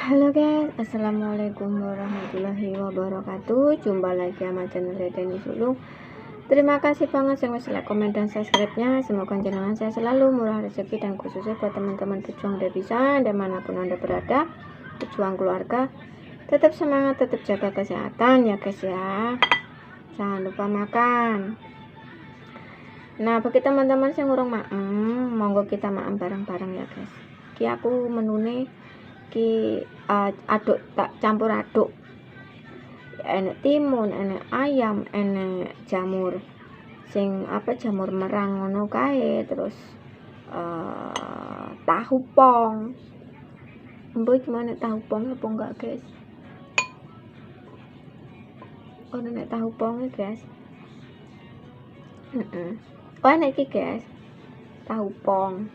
Halo guys, assalamualaikum warahmatullahi wabarakatuh. Jumpa lagi sama channel Deni Sulung. Terima kasih banget yang like, komen, dan subscribe-nya. Semoga jenengan saya selalu murah rezeki, dan khususnya buat teman-teman pejuang devisa dimanapun anda berada, pejuang keluarga, tetap semangat, tetap jaga kesehatan ya guys ya. Jangan lupa makan. Nah, bagi teman-teman yang ngurung maem, monggo kita maem bareng-bareng ya guys. Ki aku menune ki aduk, tak campur aduk, enek timun, enek ayam, enek jamur sing jamur merang ngono kae, terus tahu pong. Mbok gimana tahu pong apa enggak guys? Oh, nek tahu pong guys. Oh, enek iki guys, tahu pong.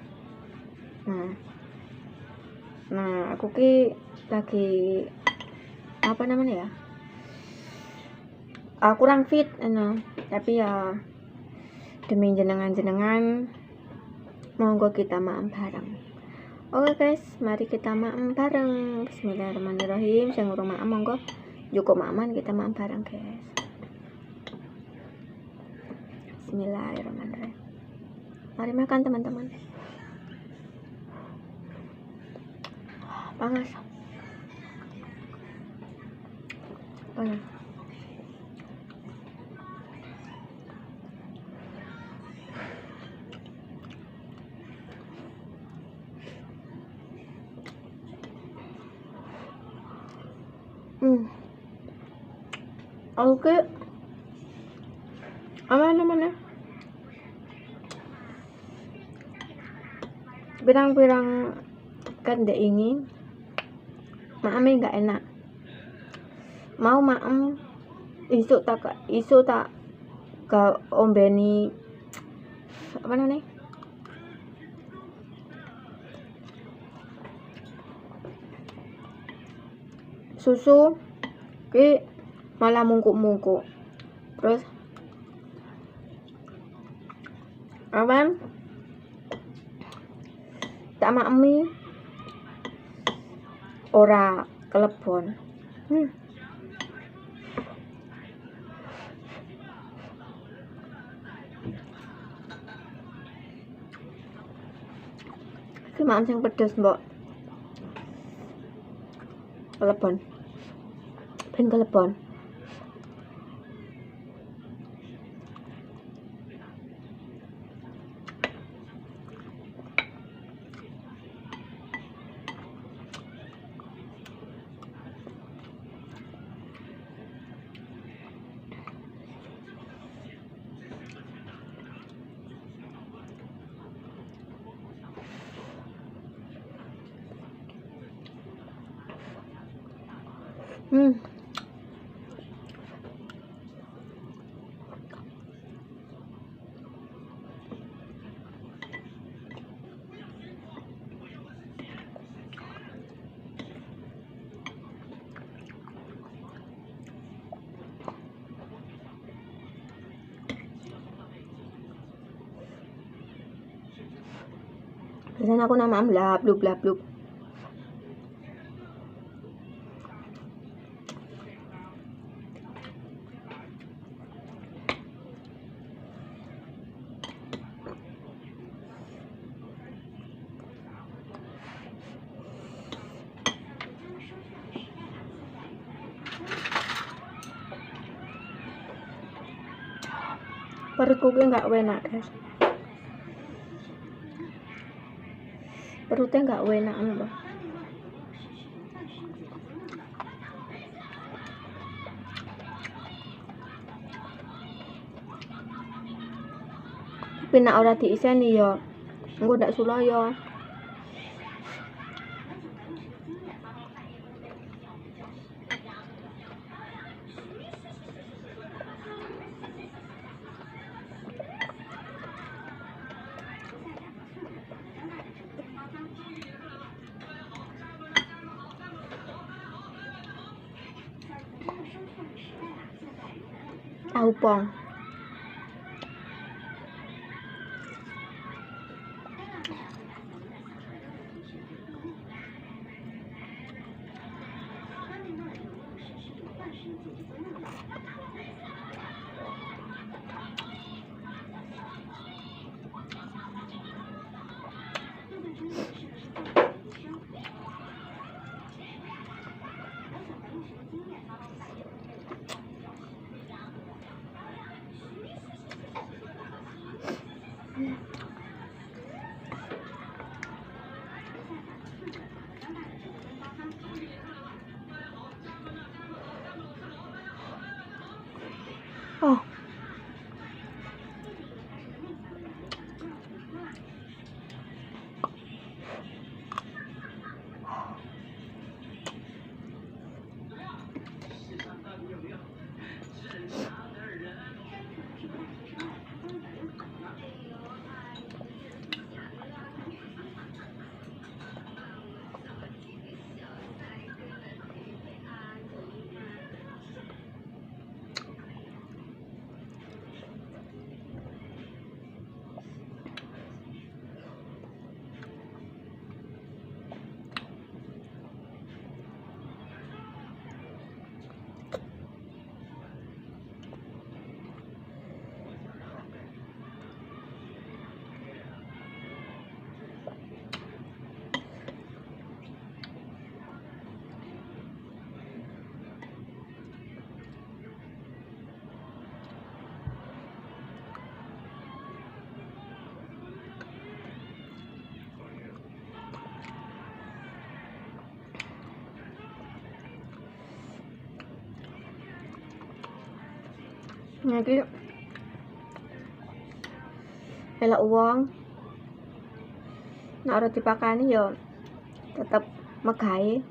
Nah, aku ki lagi apa namanya ya, kurang fit tapi ya demi jenengan monggo kita maem bareng. Oke guys, mari kita maem bareng. Bismillahirrahmanirrahim. Sing urung maem monggo cukup maaman, kita maem bareng guys. Bismillahirrahmanirrahim. Mari makan teman-teman. Panas. Panas. Oke. Apa namanya? Pirang-pirang kan dek ini maemnya nggak enak. Mau maem isu tak ke ombeni apa namanya? Susu ki malah mungkuk-mungkuk. Terus awan tak maemi ora kelebon. Ki maem sing pedes mbok kelebon. Ben kelebon. Biasanya aku nama blabluk. Perutku nggak enak guys. Perutnya nggak enak loh. Tapi nek ora diiseni ya engko ndak sulaya. Tahu pong. Oh, iki elok wong nek ora dipakani yo tetep megahe.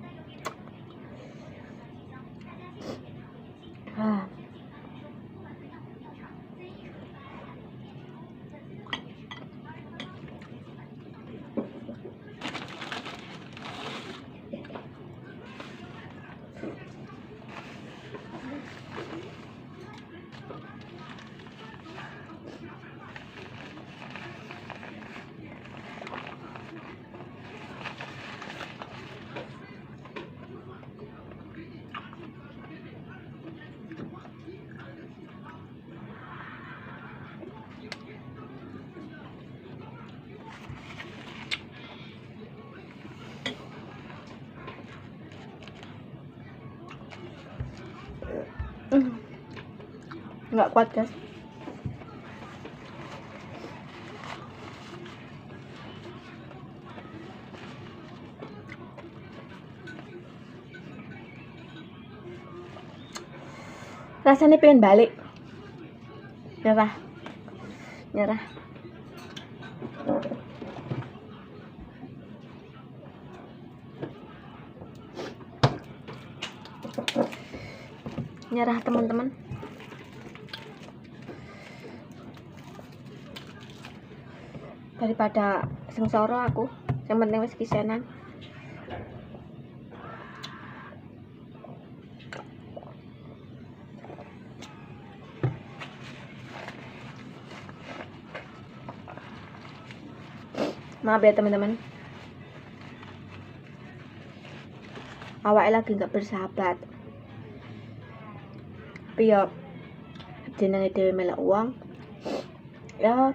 Nggak kuat guys. Rasanya pengen balik. Nyerah. Nyerah teman-teman. Daripada sengsara aku, yang penting wis kisenan. Maaf ya teman-teman, awalnya lagi nggak bersahabat, tapi ya jenenge dhewe melok uang ya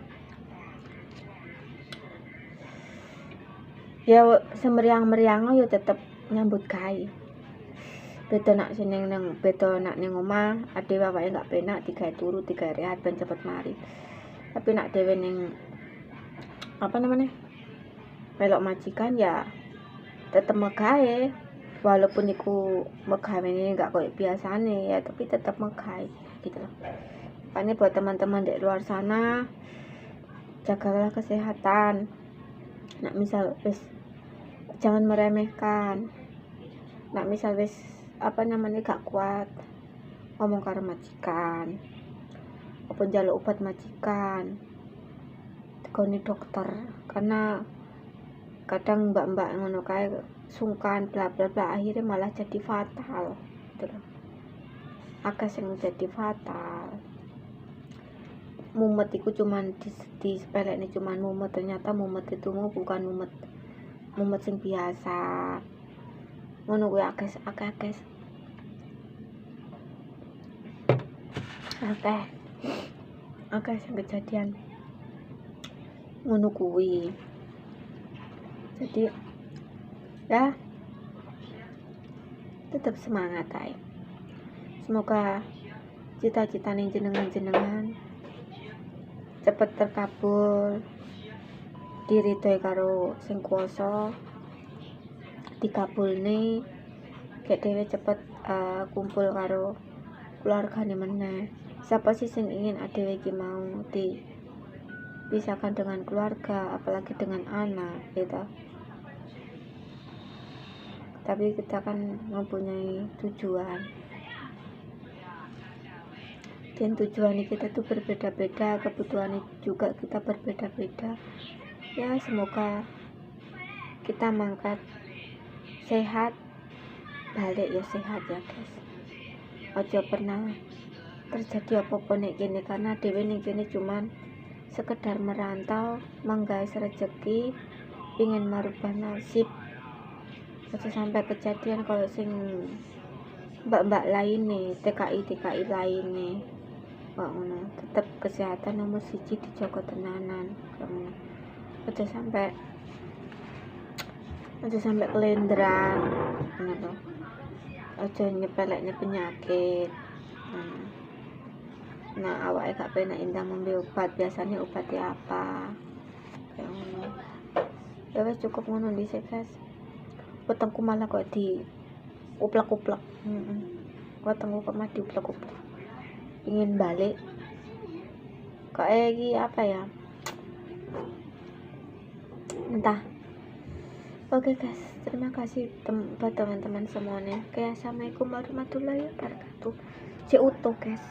semeriang-meriang ya tetep nyambut gawe. Beda nak seneng nang beda nak ning omah ade awake nggak penak digawe turu digawe rehat ben cepet mari, tapi nak dhewe ning apa namanya melok majikan ya tetep megawe, walaupun iku megawe ini nggak kayak biasane ya, tapi tetap megawe gitu loh. Makanya buat teman-teman di luar sana, jagalah kesehatan. Nak misal wis jangan meremehkan. Nak misal wis apa namanya gak kuat, ngomong karo majikan, apa njaluk obat majikan, tegoni dokter, karena kadang mbak-mbak ngono kae sungkan bla bla bla akhirnya malah jadi fatal gitu loh. Akeh sing jadi fatal. Mumet itu cuman di sepeleknya cuman mumet, ternyata mumet itu bukan mumet sing biasa. Ngono kuwi akeh sing kejadian ngono kuwi. Jadi ya tetap semangat aja. Semoga cita-cita ning jenengan cepet terkabul, diridhoi karo sing kuwasa, dikabulne kayak dhewe cepet kumpul karo keluargane meneh. Siapa sih yang ingin adewe iki mau dipisahkan dengan keluarga, apalagi dengan anak gitu. Tapi kita kan mempunyai tujuan, dan tujuan kita tuh berbeda-beda, kebutuhan juga kita berbeda-beda. Ya semoga kita mangkat sehat, balik ya sehat ya guys. Ojo pernah terjadi apa-apa nek kene, karena dewe ning kene cuman sekedar merantau, menggais rezeki, ingin merubah nasib. Ojo sampai kejadian kalau sing mbak-mbak lain nih, TKI lain nih. Wah ngono, tetep kesehatan nomor 1 dijaga tenanan. Ngono. Ojo sampai kelendran, ngono. Ojo nyepeleknya penyakit. Nah awake gak penak indah ngombe obat, biasanya obatnya apa? Kayak ngono. Ya wes cukup ngono dhisik guys. Wetengku malah kok di uplek-uplek. Wetengku kok mah diuplek-uplek. Ingin balik. Kok iki apa ya? Entah. Oke guys, terima kasih buat teman-teman semuanya. Assalamualaikum warahmatullahi wabarakatuh. Utuh guys.